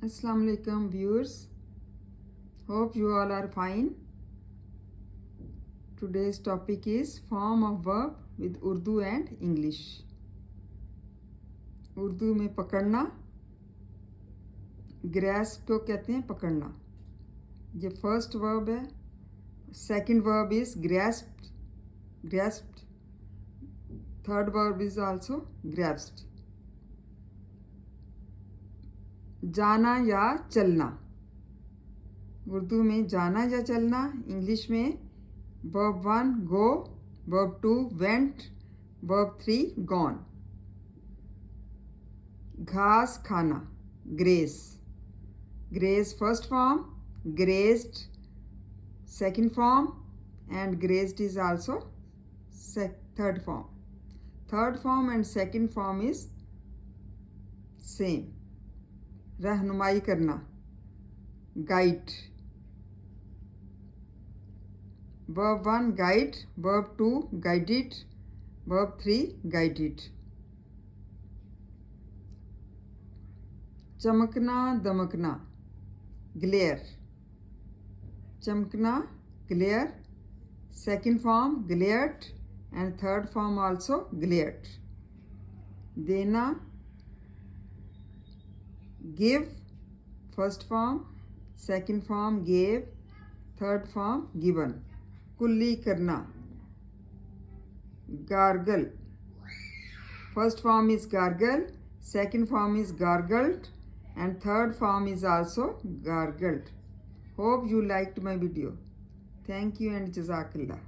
Assalamu alaikum viewers. Hope you all are fine. Today's topic is form of verb with Urdu and English. Urdu में पकड़ना, grasp को कहते हैं पकड़ना. ये फर्स्ट वर्ब है. Second verb is grasped. Third verb is also grasped. जाना या चलना. उर्दू में जाना या चलना. इंग्लिश में वर्ब 1 गो, वर्ब 2 वेंट, वर्ब 3 गॉन. घास खाना, grace. Grace first form, graced second form, and grazed is also third form. Third form and second form is same. रहनुमाई करना, guide. Verb 1 guide, verb 2 guided, verb 3 guided. चमकना दमकना, glare. चमकना, glare. Second form glared and third form also glared. देना, give. First form, second form gave, third form given. कुल्ली करना, gargle. First form is gargle, second form is gargled, and third form is also gargled. Hope you liked my video. Thank you and Jazakallah.